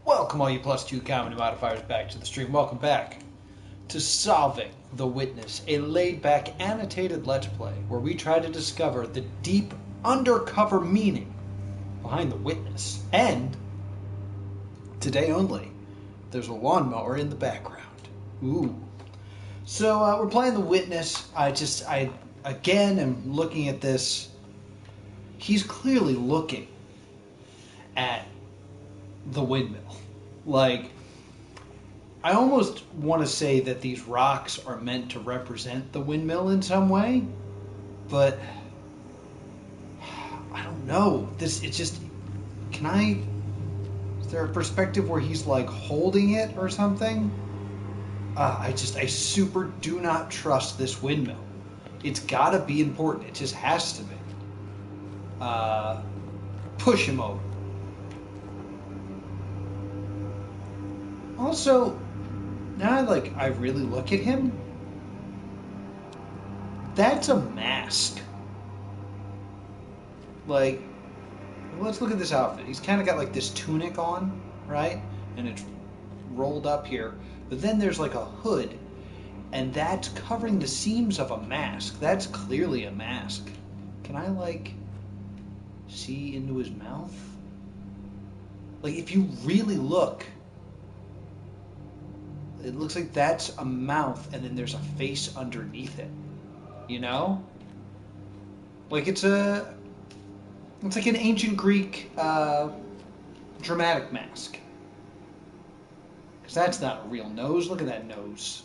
Welcome all you +2 comedy modifiers back to the stream. Welcome back to Solving the Witness, a laid-back annotated let's play where we try to discover the deep undercover meaning behind the witness. And today only, there's a lawnmower in the background. Ooh. So we're playing the witness. I again am looking at this. He's clearly looking at the windmill. Like, I almost want to say that these rocks are meant to represent the windmill in some way, but I don't know. It's just, is there a perspective where he's like holding it or something? I super do not trust this windmill. It's gotta be important. It just has to be. Push him over. Also, now I really look at him, that's a mask. Like, let's look at this outfit. He's kind of got like this tunic on, right? And it's rolled up here. But then there's like a hood, and that's covering the seams of a mask. That's clearly a mask. Can I like see into his mouth? Like, if you really look, it looks like that's a mouth, and then there's a face underneath it. You know? Like it's like an ancient Greek dramatic mask. Because that's not a real nose. Look at that nose.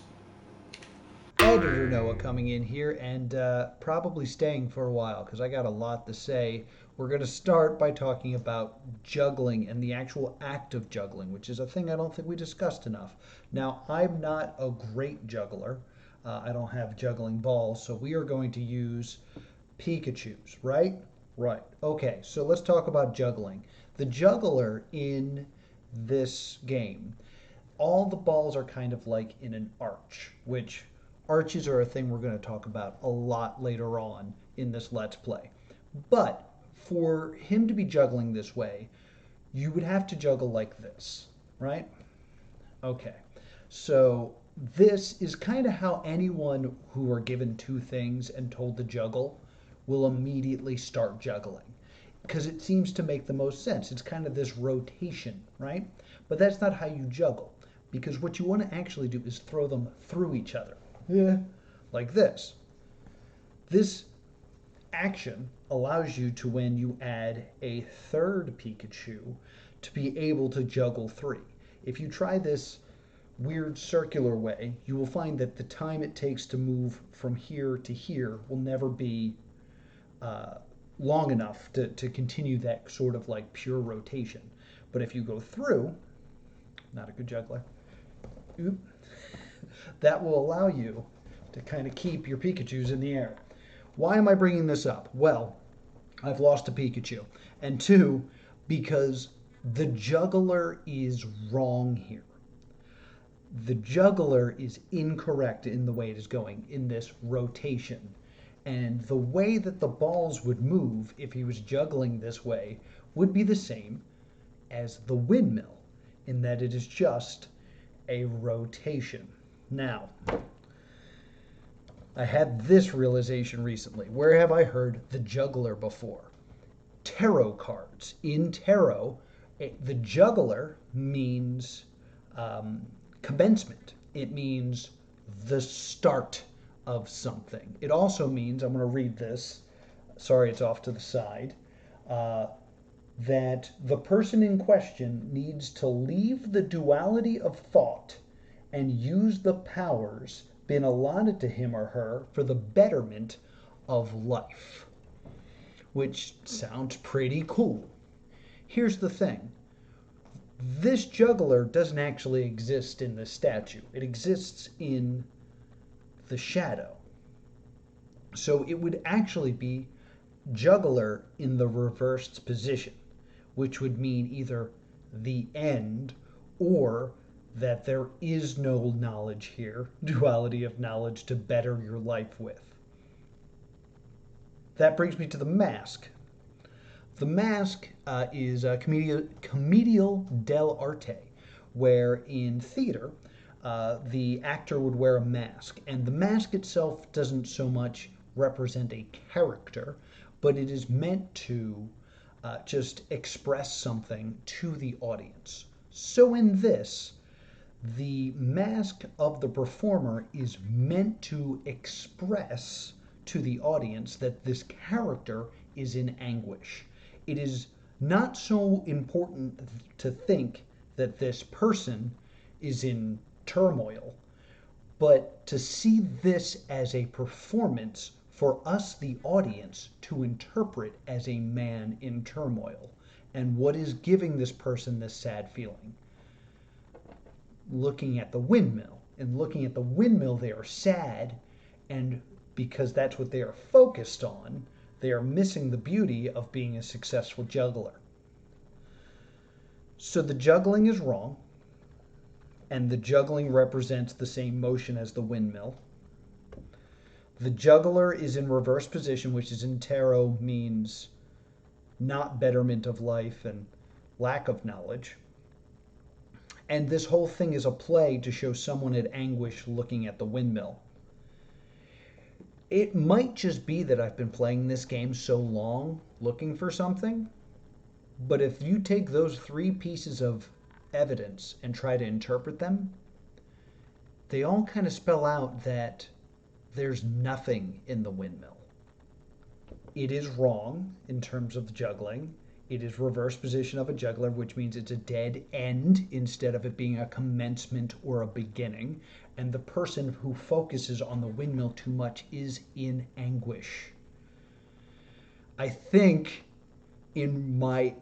Editor Noah coming in here and probably staying for a while because I got a lot to say. We're going to start by talking about juggling and the actual act of juggling, which is a thing I don't think we discussed enough. Now, I'm not a great juggler. I don't have juggling balls, so we are going to use Pikachus, right? Right. Okay, so let's talk about juggling. The juggler in this game, all the balls are kind of like in an arch, which arches are a thing we're going to talk about a lot later on in this Let's Play. But for him to be juggling this way, you would have to juggle like this, right? Okay, so this is kind of how anyone who are given two things and told to juggle will immediately start juggling because it seems to make the most sense. It's kind of this rotation, right? But that's not how you juggle, because what you want to actually do is throw them through each other. Yeah. Like this. This action allows you to, when you add a third Pikachu, to be able to juggle three. If you try this weird circular way, you will find that the time it takes to move from here to here will never be long enough to continue that sort of like pure rotation. But if you go through, not a good juggler, oop, that will allow you to kind of keep your Pikachus in the air. Why am I bringing this up? Well, I've lost a Pikachu. And two, because the juggler is wrong here. The juggler is incorrect in the way it is going, in this rotation. And the way that the balls would move if he was juggling this way would be the same as the windmill, in that it is just a rotation. Now, I had this realization recently. Where have I heard the juggler before? Tarot cards. In tarot, the juggler means commencement. It means the start of something. It also means, I'm going to read this, sorry it's off to the side, that the person in question needs to leave the duality of thought and use the powers been allotted to him or her for the betterment of life. Which sounds pretty cool. Here's the thing. This juggler doesn't actually exist in the statue. It exists in the shadow. So it would actually be juggler in the reversed position, which would mean either the end or that there is no knowledge here, duality of knowledge to better your life with. That brings me to the mask. The mask is comedial dell'arte, where in theater, the actor would wear a mask, and the mask itself doesn't so much represent a character, but it is meant to just express something to the audience. So in this, the mask of the performer is meant to express to the audience that this character is in anguish. It is not so important to think that this person is in turmoil, but to see this as a performance for us, the audience, to interpret as a man in turmoil and what is giving this person this sad feeling. Looking at the windmill, and looking at the windmill, they are sad, and because that's what they are focused on, they are missing the beauty of being a successful juggler. So the juggling is wrong, and the juggling represents the same motion as the windmill. The juggler is in reverse position, which is in tarot means not betterment of life and lack of knowledge. And this whole thing is a play to show someone at anguish looking at the windmill. It might just be that I've been playing this game so long looking for something, but if you take those three pieces of evidence and try to interpret them, they all kind of spell out that there's nothing in the windmill. It is wrong in terms of the juggling. It is reverse position of a juggler, which means it's a dead end instead of it being a commencement or a beginning. And the person who focuses on the windmill too much is in anguish. I think in my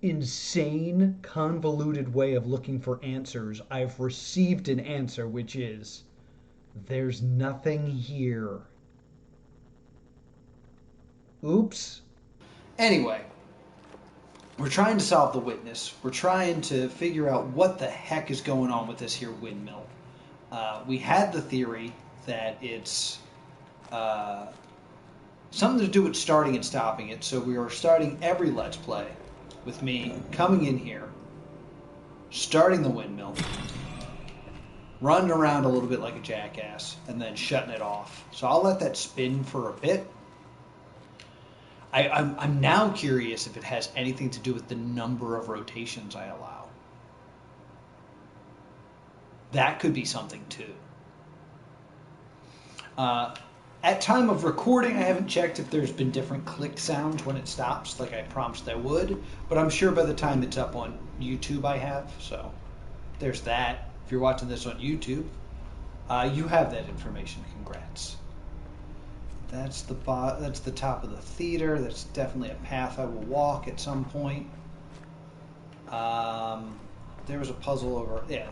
insane, convoluted way of looking for answers, I've received an answer, which is, there's nothing here. Oops. Anyway, we're trying to solve the witness. We're trying to figure out what the heck is going on with this here windmill. We had the theory that it's something to do with starting and stopping it. So we are starting every Let's Play with me coming in here, starting the windmill, running around a little bit like a jackass, and then shutting it off. So I'll let that spin for a bit. I'm now curious if it has anything to do with the number of rotations I allow. That could be something too. At time of recording, I haven't checked if there's been different click sounds when it stops, like I promised I would, but I'm sure by the time it's up on YouTube I have, so there's that. If you're watching this on YouTube, you have that information. Congrats. That's the top of the theater. That's definitely a path I will walk at some point. There was a puzzle over... Yeah.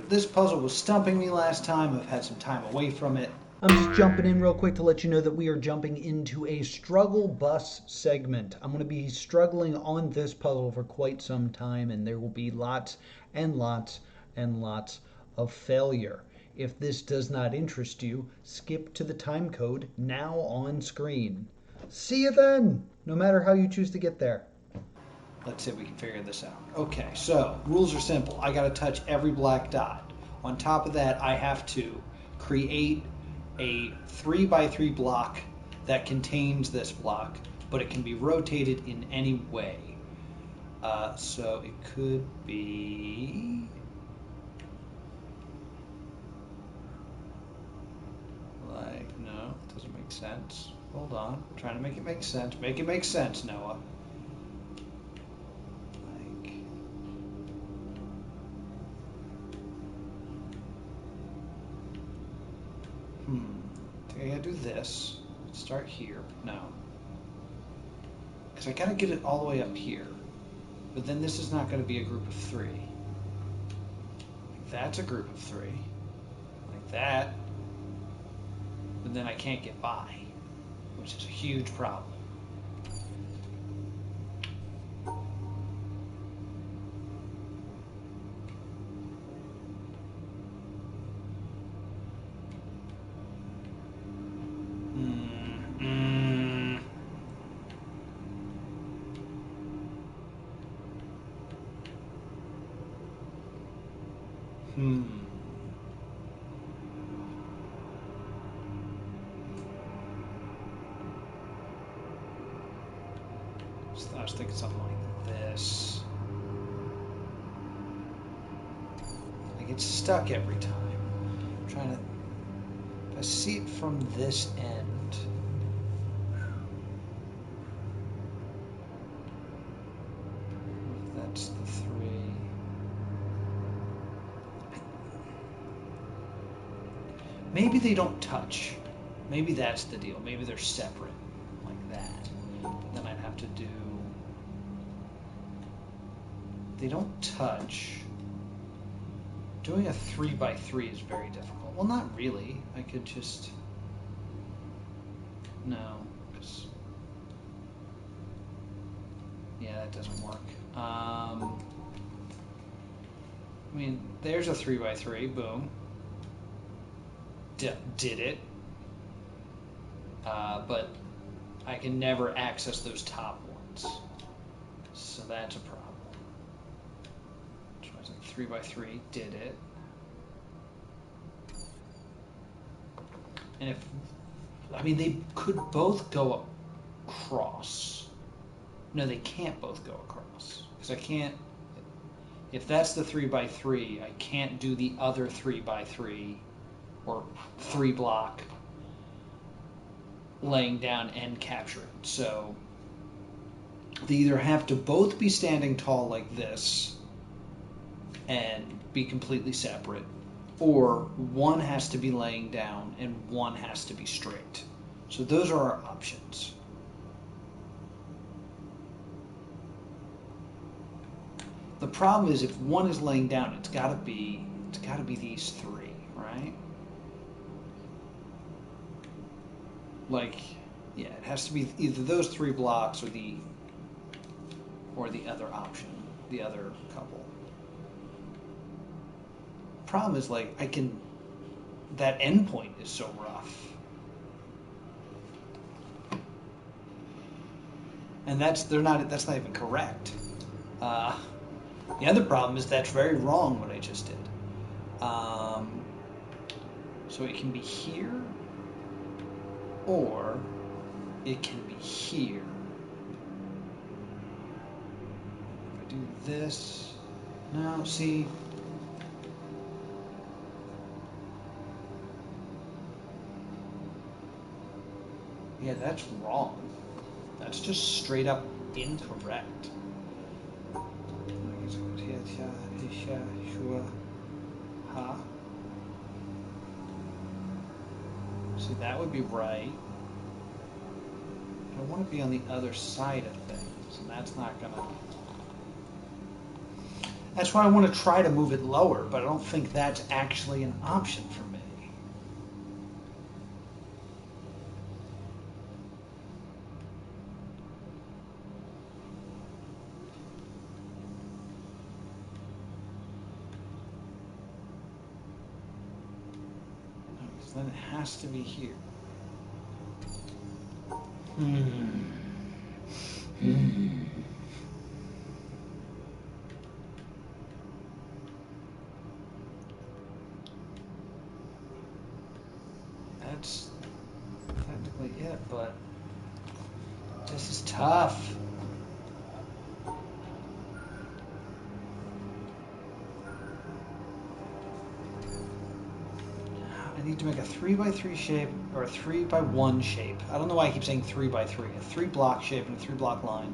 This puzzle was stumping me last time. I've had some time away from it. I'm just jumping in real quick to let you know that we are jumping into a struggle bus segment. I'm going to be struggling on this puzzle for quite some time, and there will be lots and lots and lots of failure. If this does not interest you, skip to the time code now on screen. See you then, no matter how you choose to get there. Let's see if we can figure this out. Okay, so rules are simple. I got to touch every black dot. On top of that, I have to create a 3x3 block that contains this block, but it can be rotated in any way. So it could be... Like, no, it doesn't make sense. Hold on, I'm trying to make it make sense. Make it make sense, Noah. Like... I think I gotta do this. Start here. No. Because I gotta get it all the way up here. But then this is not gonna be a group of three. That's a group of three. Like that. But then I can't get by, which is a huge problem. Hmm. So I was thinking something like this. I get stuck every time. I'm trying to. If I see it from this end. That's the 3. Maybe they don't touch. Maybe that's the deal. Maybe they're separate, like that. But then I'd have to do... They don't touch. Doing a 3x3 is very difficult. Well, not really. I could just... No. Yeah, that doesn't work. I mean, there's a 3x3. Boom. Did it. But I can never access those top ones. So that's a problem. So I was like 3x3, did it. And if, I mean, they could both go across. No, they can't both go across. Because I can't, if that's the 3x3, I can't do the other 3x3 or 3 block laying down and capture it. So they either have to both be standing tall like this and be completely separate, or one has to be laying down and one has to be straight. So those are our options. The problem is if one is laying down, it's gotta be these 3, right? Like, yeah, it has to be either those 3 blocks or the other option, the other couple. Problem is, like, that endpoint is so rough. And that's not even correct. The other problem is that's very wrong what I just did. So it can be here, or it can be here. If I do this, now see, yeah, that's wrong. That's just straight up incorrect. See, that would be right. I want to be on the other side of things, and that's not gonna... That's why I want to try to move it lower, but I don't think that's actually an option for me. So then it has to be here. That's technically it, but this is tough. I need to make a 3x3 shape or a 3x1 shape. I don't know why I keep saying 3x3. A 3 block shape and a 3 block line.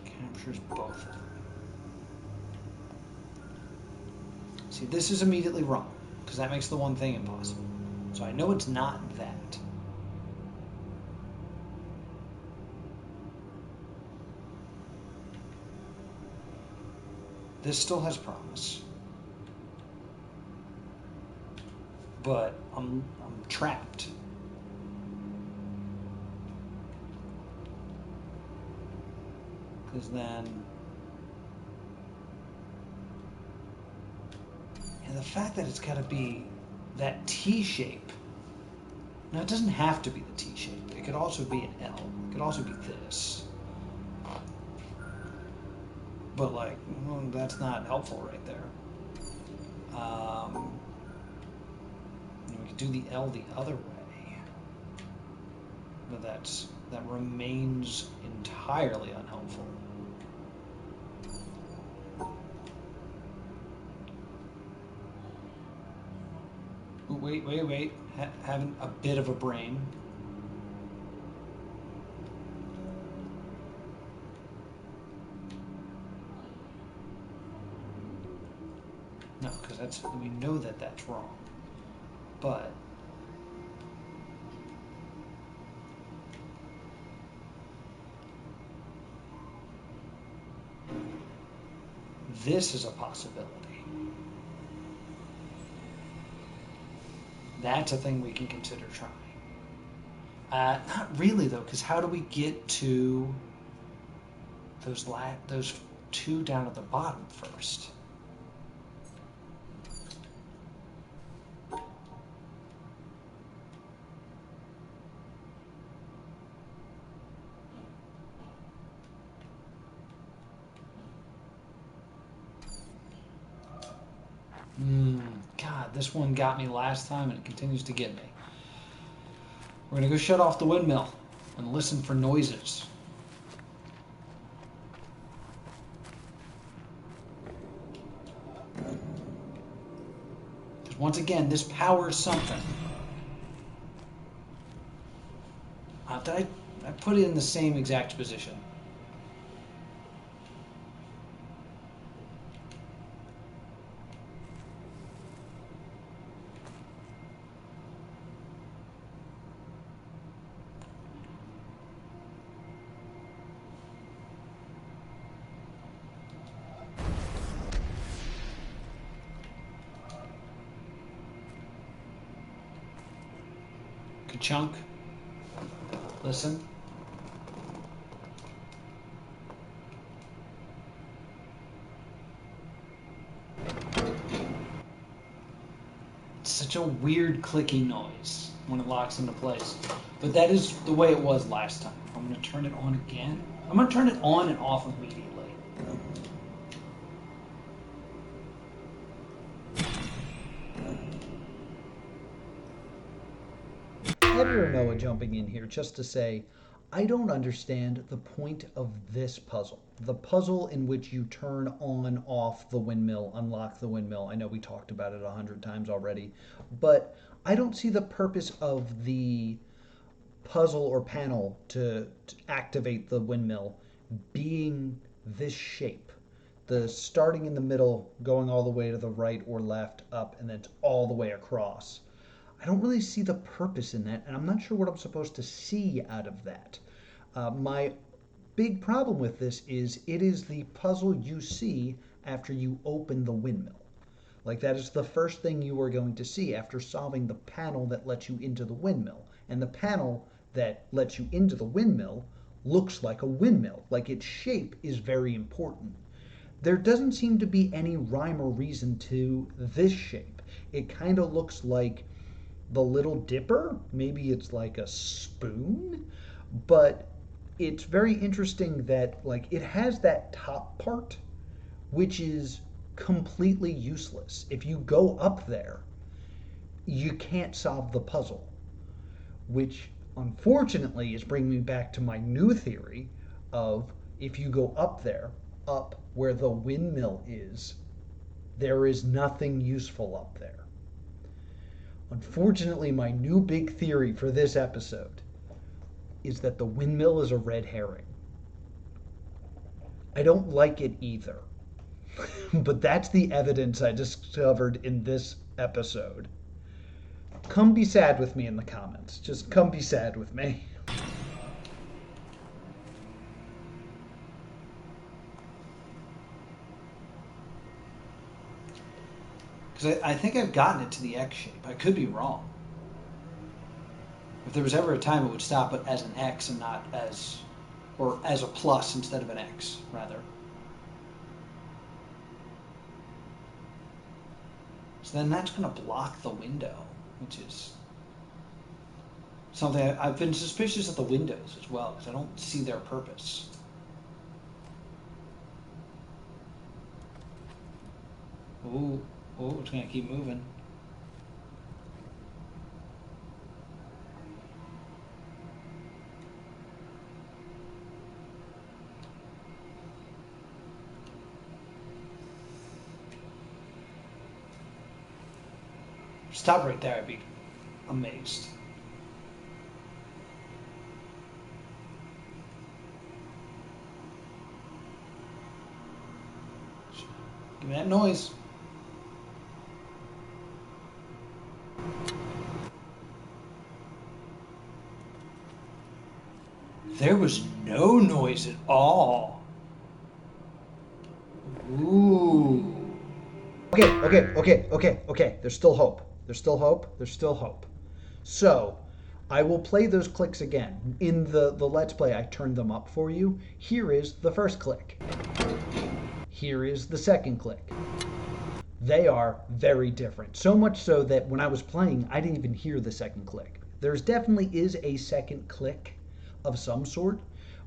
Captures both of them. See, this is immediately wrong because that makes the one thing impossible. So I know it's not that. This still has promise, but I'm trapped. Because then, and the fact that it's got to be that T shape. Now it doesn't have to be the T shape. It could also be an L. It could also be this. But like, well, that's not helpful right there. And we could do the L the other way, but that remains entirely unhelpful. Ooh, wait. Having a bit of a brain. No, because we know that that's wrong. But this is a possibility. That's a thing we can consider trying. Not really though, because how do we get to those two down at the bottom first? God, this one got me last time and it continues to get me. We're going to go shut off the windmill and listen for noises. Because once again, this powers something. Did I put it in the same exact position? Ka-chunk. Listen. It's such a weird clicking noise when it locks into place. But that is the way it was last time. I'm going to turn it on again. I'm going to turn it on and off immediately. Editor Noah jumping in here just to say, I don't understand the point of this puzzle. The puzzle in which you turn on, off the windmill, unlock the windmill. I know we talked about it 100 times already, but I don't see the purpose of the puzzle or panel to activate the windmill being this shape. The starting in the middle, going all the way to the right or left, up, and then all the way across. I don't really see the purpose in that, and I'm not sure what I'm supposed to see out of that. My big problem with this is it is the puzzle you see after you open the windmill. Like that is the first thing you are going to see after solving the panel that lets you into the windmill. And the panel that lets you into the windmill looks like a windmill. Like its shape is very important. There doesn't seem to be any rhyme or reason to this shape. It kind of looks like the Little Dipper. Maybe it's like a spoon, but it's very interesting that like it has that top part, which is completely useless. If you go up there, you can't solve the puzzle, which unfortunately is bringing me back to my new theory of if you go up there, up where the windmill is, there is nothing useful up there. Unfortunately, my new big theory for this episode is that the windmill is a red herring. I don't like it either. But that's the evidence I discovered in this episode. Come be sad with me in the comments. Just come be sad with me. Because I think I've gotten it to the X shape. I could be wrong. If there was ever a time it would stop it as an X and not as, or as a plus instead of an X, rather. So then that's going to block the window, which is something I've been suspicious of the windows as well, because I don't see their purpose. Ooh, ooh, it's gonna keep moving. Stop right there, I'd be amazed. Give me that noise. There was no noise at all. Ooh. Okay. There's still hope. There's still hope. There's still hope. So, I will play those clicks again. In the Let's Play, I turned them up for you. Here is the first click. Here is the second click. They are very different. So much so that when I was playing, I didn't even hear the second click. There's definitely is a second click of some sort,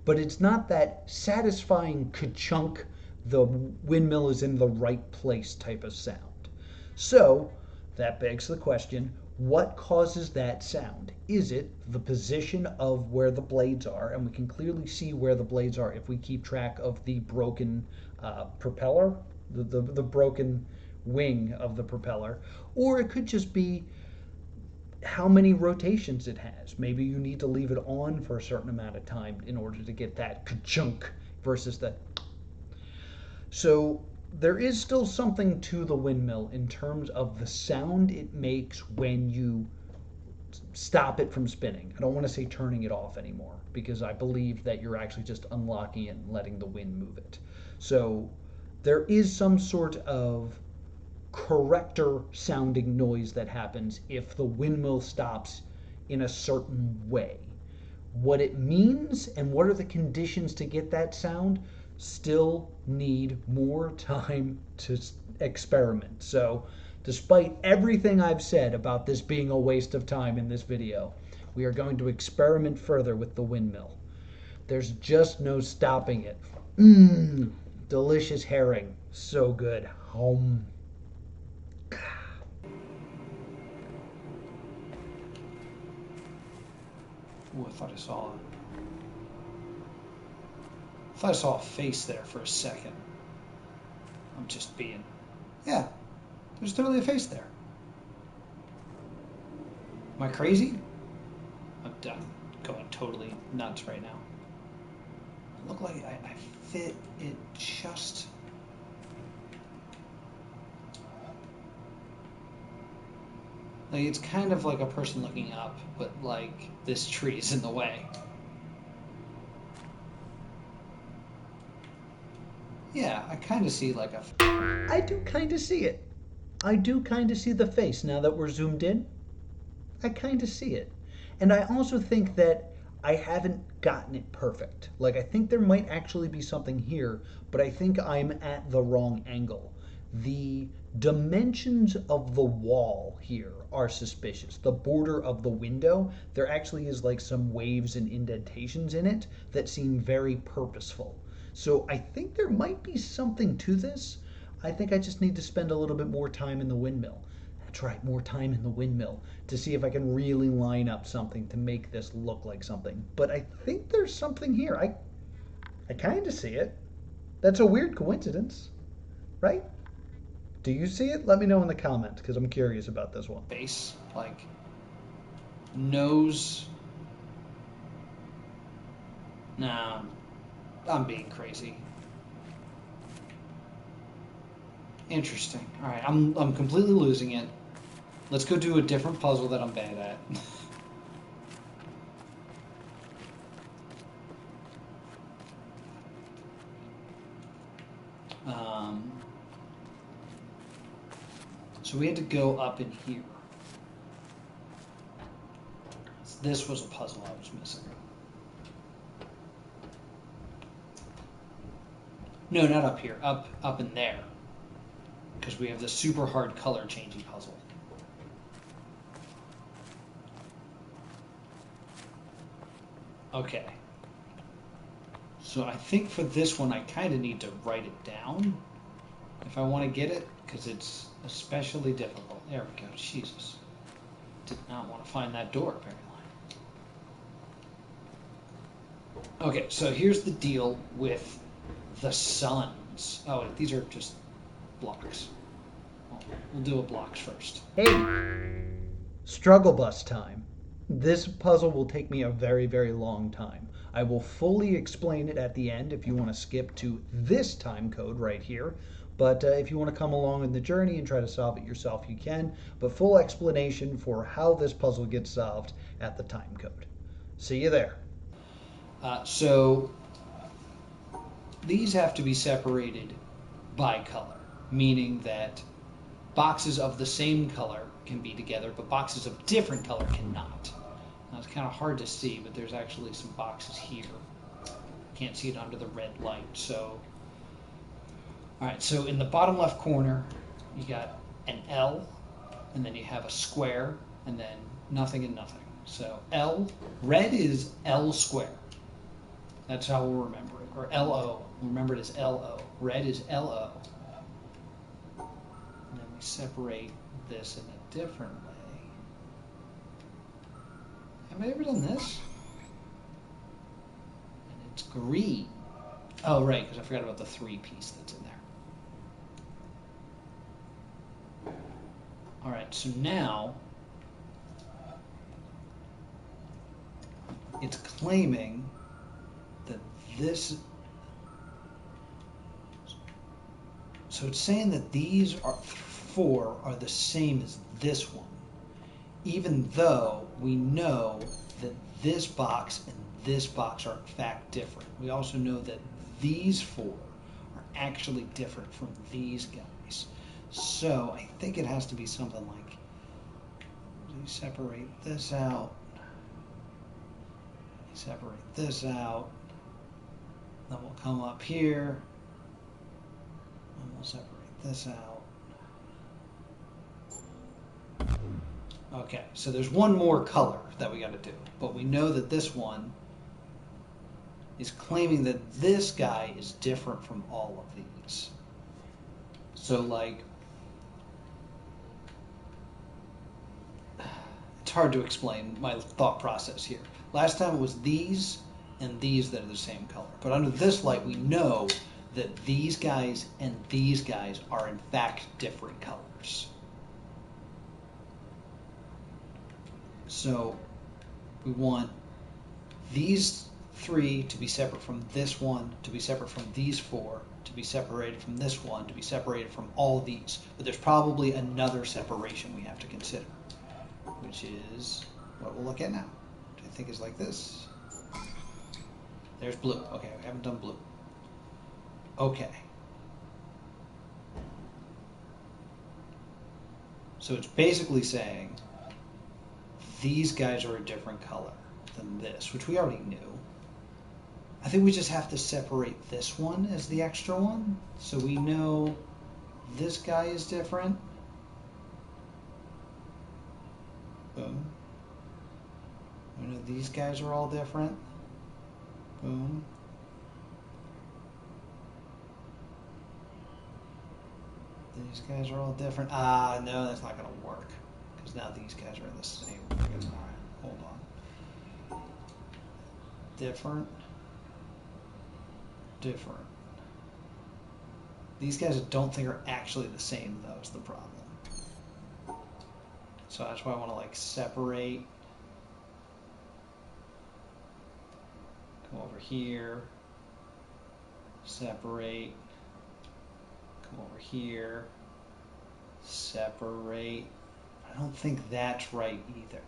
but it's not that satisfying ka-chunk, the windmill is in the right place type of sound. So that begs the question, what causes that sound? Is it the position of where the blades are? And we can clearly see where the blades are if we keep track of the broken propeller, the broken wing of the propeller. Or it could just be how many rotations it has. Maybe you need to leave it on for a certain amount of time in order to get that ka-chunk versus the. So there is still something to the windmill in terms of the sound it makes when you stop it from spinning. I don't want to say turning it off anymore because I believe that you're actually just unlocking it and letting the wind move it. So there is some sort of corrector sounding noise that happens if the windmill stops in a certain way. What it means and what are the conditions to get that sound still need more time to experiment. So, despite everything I've said about this being a waste of time in this video, we are going to experiment further with the windmill. There's just no stopping it. Mmm, delicious herring. So good. Home. Ooh, I thought I saw a face there for a second. I'm just being. Yeah, there's totally a face there. Am I crazy? I'm done. Going totally nuts right now. I look like I fit it just. Like it's kind of like a person looking up, but like this tree is in the way. Yeah, I kind of see like a. I do kind of see it. I do kind of see the face now that we're zoomed in. I kind of see it. And I also think that I haven't gotten it perfect. Like, I think there might actually be something here, but I think I'm at the wrong angle. The dimensions of the wall here are suspicious. The border of the window, there actually is like some waves and indentations in it that seem very purposeful. So I think there might be something to this. I think I just need to spend a little bit more time in the windmill. That's right, more time in the windmill to see if I can really line up something to make this look like something. But I think there's something here. I kind of see it. That's a weird coincidence, right? Do you see it? Let me know in the comments because I'm curious about this one. Face, like nose. Nah, I'm being crazy. Interesting. All right, I'm completely losing it. Let's go do a different puzzle that I'm bad at. So we had to go up in here. This was a puzzle I was missing. No, not up here. Up in there. Because we have the super hard color changing puzzle. Okay. So I think for this one I kind of need to write it down. if I want to get it, because it's especially difficult. There we go. Jesus. Did not want to find that door, apparently. Okay, so here's the deal with the suns. Oh, wait, these are just blocks. We'll do a blocks first. Hey, struggle bus time. This puzzle will take me a very, very long time. I will fully explain it at the end if you want to skip to this time code right here. But if you want to come along in the journey and try to solve it yourself, you can. But full explanation for how this puzzle gets solved at the time code. See you there. So these have to be separated by color, meaning that boxes of the same color can be together, but boxes of different color cannot. Now, it's kind of hard to see, but there's actually some boxes here. Can't see it under the red light. So, all right, so in the bottom left corner, you got an L, and then you have a square, and then nothing and nothing. So L, red is L square. That's how we'll remember it. Or LO. We'll remember it as LO. Red is LO. And then we separate this in a different way. Have I ever done this? And it's green. Oh, right, because I forgot about the 3 piece that's in there. All right, so now it's claiming that this, so it's saying that these 4 are the same as this one, even though we know that this box and this box are in fact different. We also know that these 4 are actually different from these guys. So I think it has to be something like, you separate this out, separate this out, then we'll come up here, and we'll separate this out. Okay, so there's one more color that we got to do, but we know that this one is claiming that this guy is different from all of these. So, like, it's hard to explain my thought process here. Last time it was these and these that are the same color. But under this light, we know that these guys and these guys are in fact different colors. So we want these 3 to be separate from this one, to be separate from these 4, to be separated from this one, to be separated from all these. But there's probably another separation we have to consider, which is what we'll look at now. I think is like this. There's blue. Okay, we haven't done blue. Okay. So it's basically saying these guys are a different color than this, which we already knew. I think we just have to separate this one as the extra one. So we know this guy is different. Boom. We know these guys are all different. Boom. These guys are all different. Ah, no, that's not going to work. Because now these guys are the same. Alright, hold on. Different. Different. These guys I don't think are actually the same, though, is the problem. So that's why I want to, like, separate. Come over here, separate, come over here, separate. I don't think that's right either.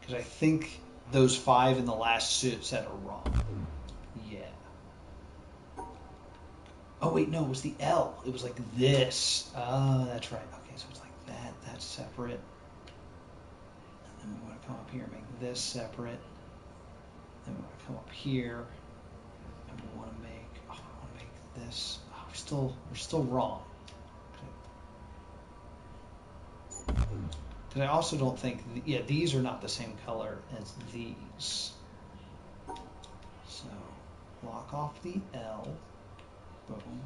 Because I think those 5 in the last set are wrong. Yeah. Oh wait, no, it was the L. It was like this. Oh, that's right. Okay, so it's like that. That's separate. And then we want to come up here and make this separate. Then we want to come up here, and we want to make this. Oh, we're still wrong. Because I also don't think, these are not the same color as these. So block off the L. Boom.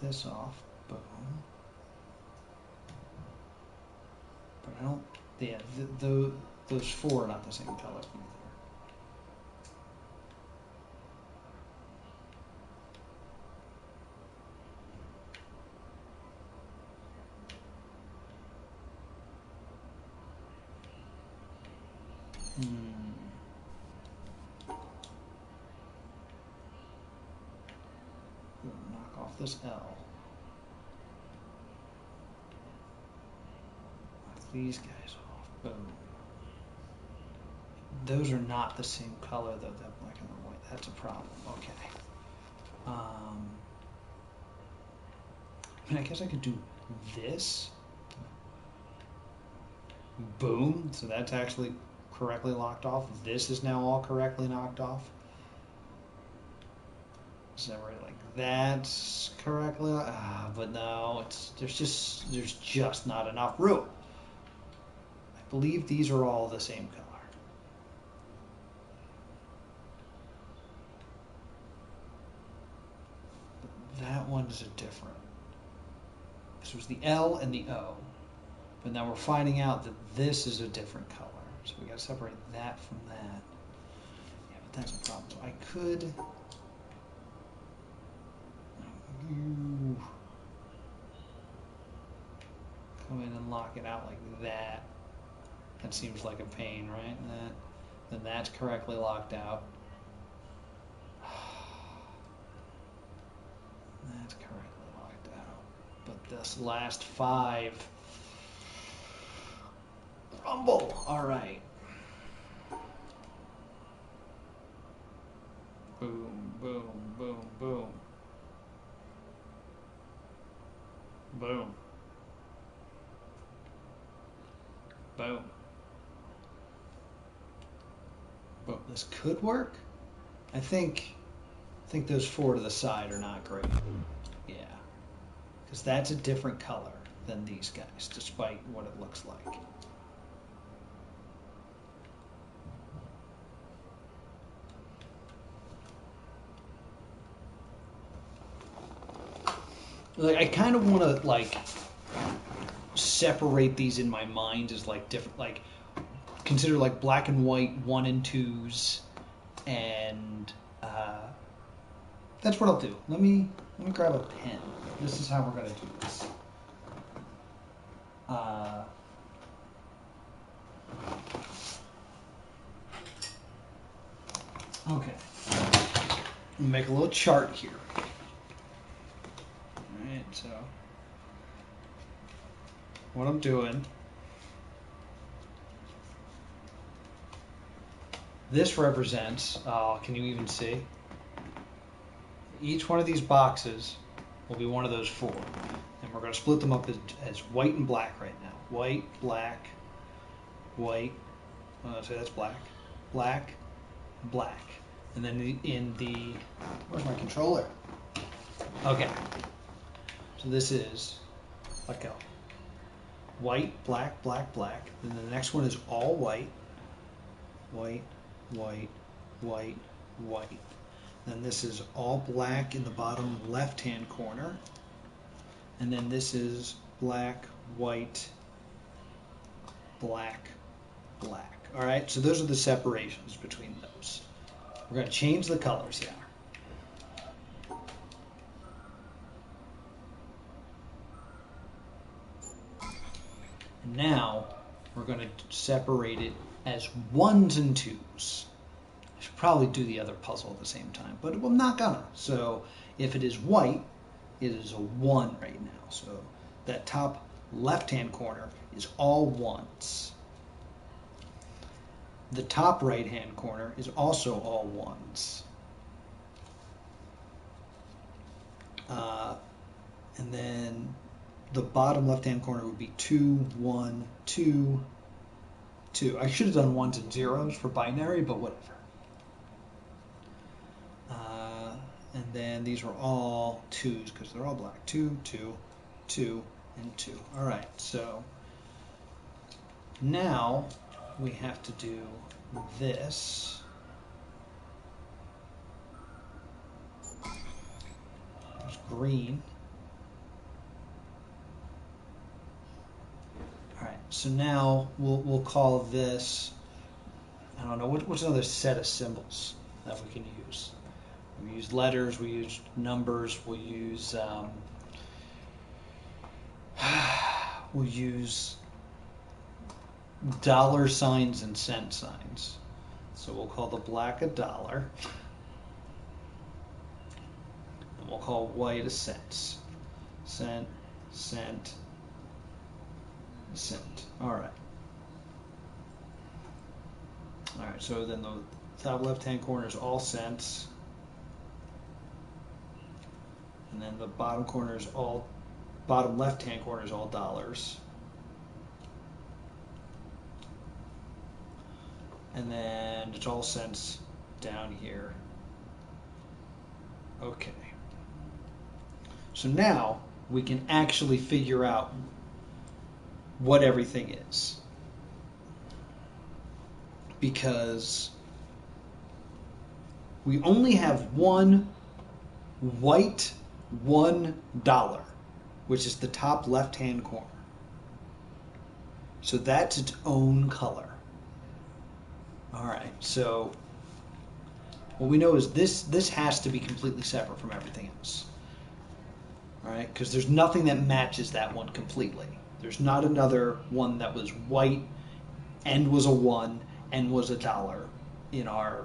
this off. Boom. But I don't. Yeah, those four are not the same color either. Knock off this L. Knock these guys off. Boom. Those are not the same color though, that black and the white. That's a problem. Okay. I mean, I guess I could do this. Boom. So that's actually correctly locked off. This is now all correctly knocked off. Separate like that's correctly. But no, there's just not enough room. I believe these are all the same color. But that one is a different. This was the L and the O. But now we're finding out that this is a different color. So we got to separate that from that. Yeah, but that's a problem. So I could... come in and lock it out like that. That seems like a pain, right? Then that's correctly locked out. That's correctly locked out. But this last 5... Rumble. All right. Boom, boom, boom, boom. Boom. Boom. Boom. This could work. I think those 4 to the side are not great. Yeah. Because that's a different color than these guys, despite what it looks like. Like, I kind of want to, like, separate these in my mind as, like, different, like, consider, like, black and white 1 and 2s, and, that's what I'll do. Let me grab a pen. This is how we're going to do this. Okay. Make a little chart here. Alright, so what I'm doing, this represents, can you even see? Each one of these boxes will be one of those 4. And we're going to split them up as white and black right now. White, black, white, so that's black, black, black. And then in the, where's my controller? Okay. So this is, let go. White, black, black, black. Then the next one is all white. White, white, white, white. Then this is all black in the bottom left-hand corner. And then this is black, white, black, black. All right, so those are the separations between those. We're going to change the colors here. And now we're going to separate it as 1s and 2s. I should probably do the other puzzle at the same time, but I'm not gonna. So if it is white, it is a 1 right now. So that top left-hand corner is all 1s. The top right-hand corner is also all 1s. And then the bottom left-hand corner would be 2, 1, 2, 2. I should have done 1s and 0s for binary, but whatever. And then these are all 2s because they're all black. 2, 2, 2, and 2. All right, so now we have to do this. There's green. So now we'll call this, I don't know, what's another set of symbols that we can use? We use letters, we use numbers, we'll use we'll use dollar signs and cent signs. So we'll call the black a dollar, and we'll call white a cent. Cent, cent, cent. All right. All right, so then the top left-hand corner is all cents. And then the bottom corner is all, bottom left-hand corner is all dollars. And then it's all cents down here. Okay. So now we can actually figure out what everything is. Because we only have one white $1, which is the top left-hand corner. So that's its own color. All right, so what we know is this has to be completely separate from everything else. All right, because there's nothing that matches that one completely. There's not another one that was white and was a 1 and was a dollar in our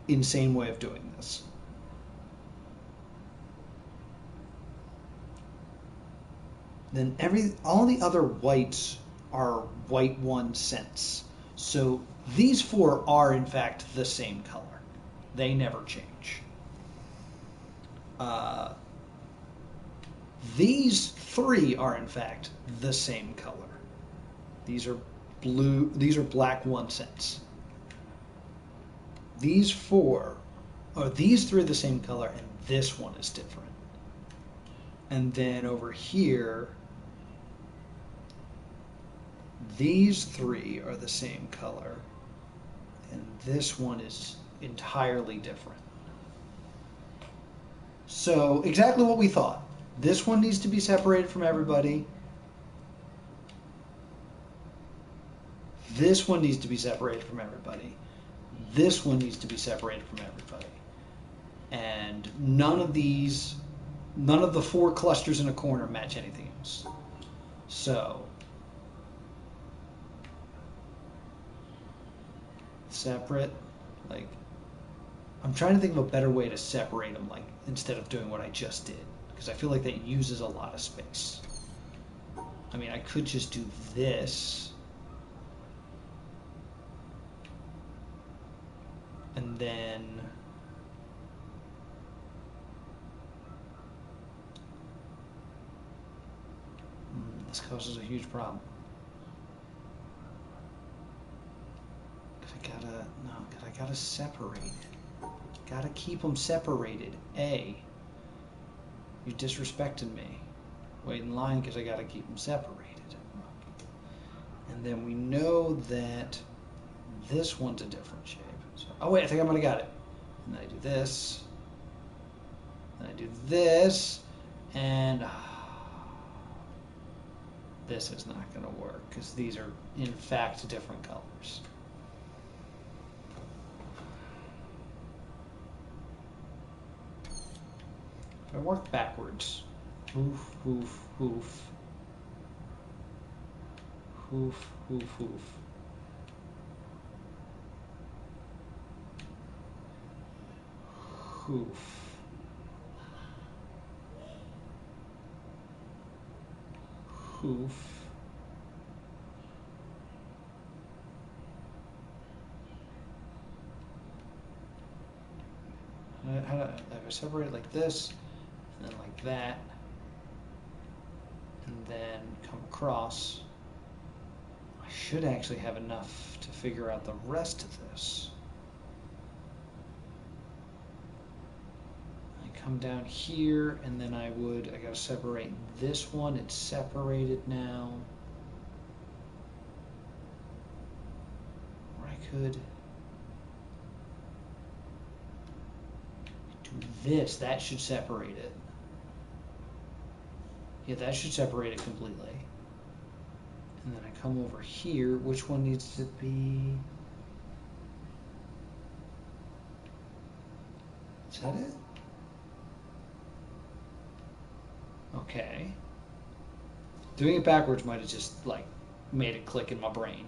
insane way of doing this. Then all the other whites are white 1 cents. So these 4 are in fact the same color. They never change. These 3 are in fact the same color. These are blue. These are black 1 cents. These 4, or these 3 are the same color, and this one is different. And then over here, these 3 are the same color, and this one is entirely different. So exactly what we thought. This one needs to be separated from everybody. This one needs to be separated from everybody. This one needs to be separated from everybody. And none of the 4 clusters in a corner match anything else. So separate, like, I'm trying to think of a better way to separate them, like, instead of doing what I just did, because I feel like that uses a lot of space. I mean, I could just do this, and then this causes a huge problem. I gotta separate it. Gotta keep them separated. A, you disrespected me. Wait in line because I gotta keep them separated. And then we know that this one's a different shape. So, oh wait, I think I might have got it. And then I do this. And I do this. And this is not going to work because these are in fact different colors. If I work backwards, hoof, hoof, hoof, hoof, hoof, hoof. Hoof. Hoof. If I separate it like this, and then like that, and then come across, I should actually have enough to figure out the rest of this. Come down here, and then I gotta separate this one. It's separated now. Or I could do this. That should separate it. Yeah, that should separate it completely. And then I come over here. Which one needs to be? Is that it? Okay. Doing it backwards might have just like made it click in my brain.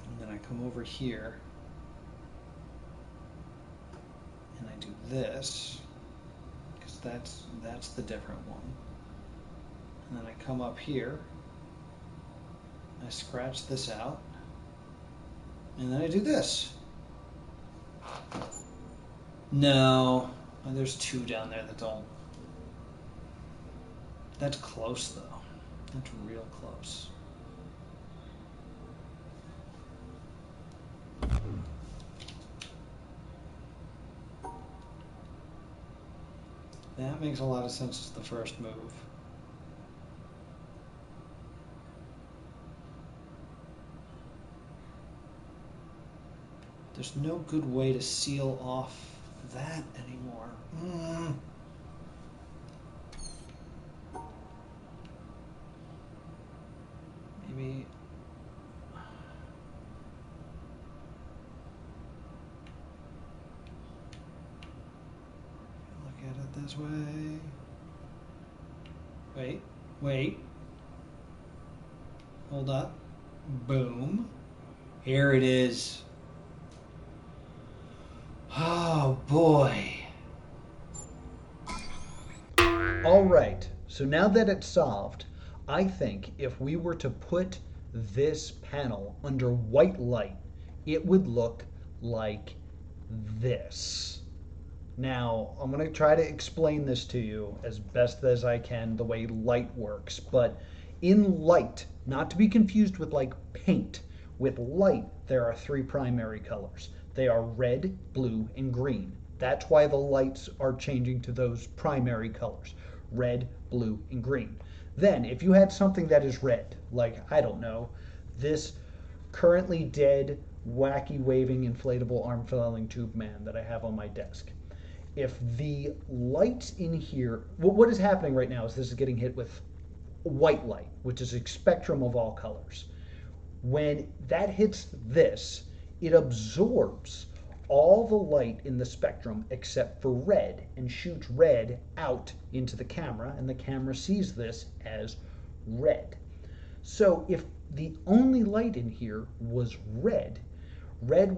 And then I come over here and I do this because that's the different one. And then I come up here, I scratch this out, and then I do this. No, there's two down there that don't. That's close though. That's real close. That makes a lot of sense as the first move. There's no good way to seal off that anymore. Maybe. Look at it this way. Wait. Hold up. Boom. Here it is. Oh boy. All right, so now that it's solved, I think if we were to put this panel under white light, it would look like this. Now, I'm going to try to explain this to you as best as I can the way light works, but in light, not to be confused with like paint, with light there are three primary colors. They are red, blue, and green. That's why the lights are changing to those primary colors. Red, blue, and green. Then, if you had something that is red, like, I don't know, this currently dead, wacky waving inflatable arm flailing tube man that I have on my desk. If the lights in here, what is happening right now is this is getting hit with white light, which is a spectrum of all colors. When that hits this, it absorbs all the light in the spectrum except for red and shoots red out into the camera, and the camera sees this as red. So if the only light in here was red, light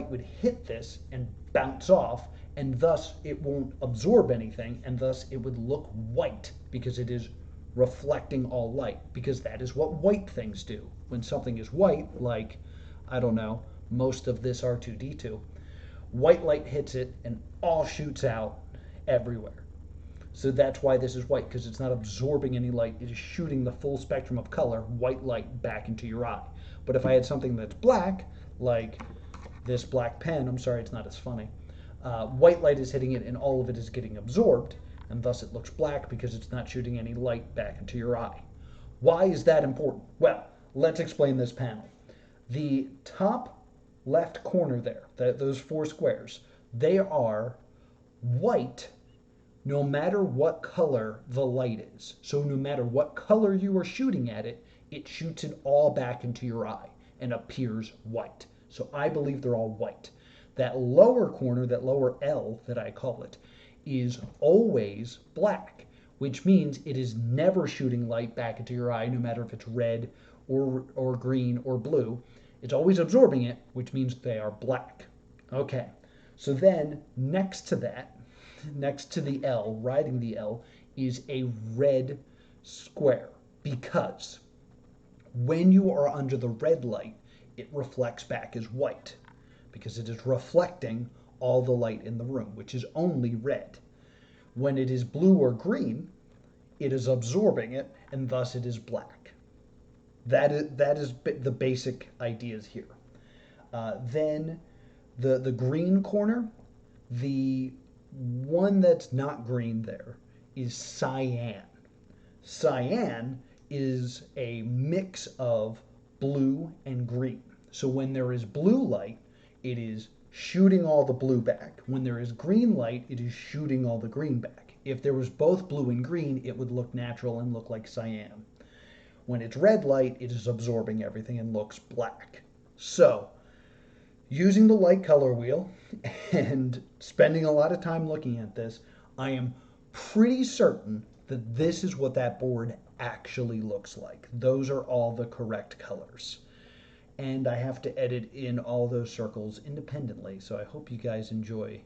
would hit this and bounce off, and thus it won't absorb anything, and thus it would look white because it is reflecting all light, because that is what white things do. When something is white, like, I don't know, most of this R2-D2, white light hits it and all shoots out everywhere. So that's why this is white, because it's not absorbing any light. It is shooting the full spectrum of color, white light, back into your eye. But if I had something that's black, like this black pen, I'm sorry, it's not as funny, white light is hitting it and all of it is getting absorbed, and thus it looks black because it's not shooting any light back into your eye. Why is that important? Well, let's explain this panel. The top left corner there, those four squares, they are white no matter what color the light is. So no matter what color you are shooting at it, it shoots it all back into your eye and appears white. So I believe they're all white. That lower corner, that lower L that I call it, is always black, which means it is never shooting light back into your eye, no matter if it's red or green or blue. It's always absorbing it, which means they are black. Okay, so then next to that, next to the L, riding the L, is a red square, because when you are under the red light, it reflects back as white, because it is reflecting all the light in the room, which is only red. When it is blue or green, it is absorbing it, and thus it is black. That is the basic ideas here. Then the green corner, the one that's not green there is cyan. Cyan is a mix of blue and green. So when there is blue light, it is shooting all the blue back. When there is green light, it is shooting all the green back. If there was both blue and green, it would look natural and look like cyan. When it's red light, it is absorbing everything and looks black. So, using the light color wheel and spending a lot of time looking at this, I am pretty certain that this is what that board actually looks like. Those are all the correct colors. And I have to edit in all those circles independently, so I hope you guys enjoy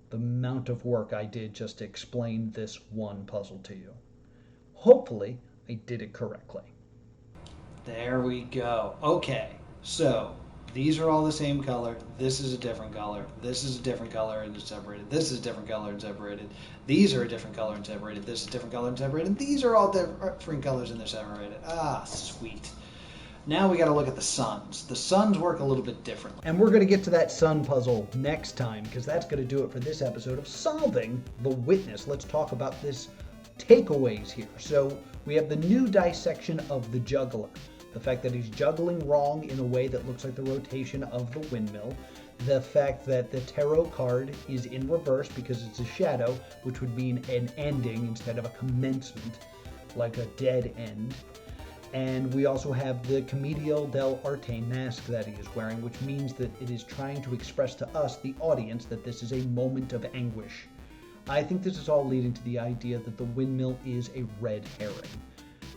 the amount of work I did just to explain this one puzzle to you. Hopefully, I did it correctly. There we go. Okay, so these are all the same color. This is a different color. This is a different color and it's separated. This is a different color and separated. These are a different color and separated. This is a different color and separated. These are all different colors and they're separated. Ah, sweet. Now we got to look at the suns. The suns work a little bit differently. And we're going to get to that sun puzzle next time, because that's going to do it for this episode of Solving the Witness. Let's talk about this takeaways here. So we have the new dissection of the juggler. The fact that he's juggling wrong in a way that looks like the rotation of the windmill. The fact that the tarot card is in reverse because it's a shadow, which would mean an ending instead of a commencement, like a dead end. And we also have the Commedia dell'arte mask that he is wearing, which means that it is trying to express to us, the audience, that this is a moment of anguish. I think this is all leading to the idea that the windmill is a red herring.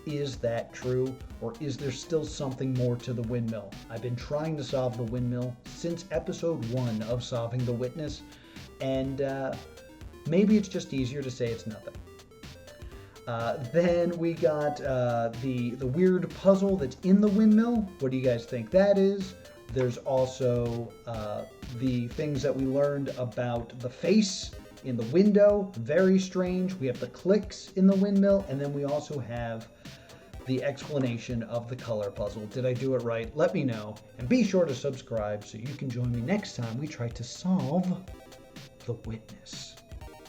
Is that true, or is there still something more to the windmill? I've been trying to solve the windmill since episode 1 of Solving the Witness, and maybe it's just easier to say it's nothing. Then we got the weird puzzle that's in the windmill. What do you guys think that is? There's also the things that we learned about the face in the window. Very strange. We have the clicks in the windmill. And then we also have the explanation of the color puzzle. Did I do it right? Let me know. And be sure to subscribe so you can join me next time we try to solve the witness.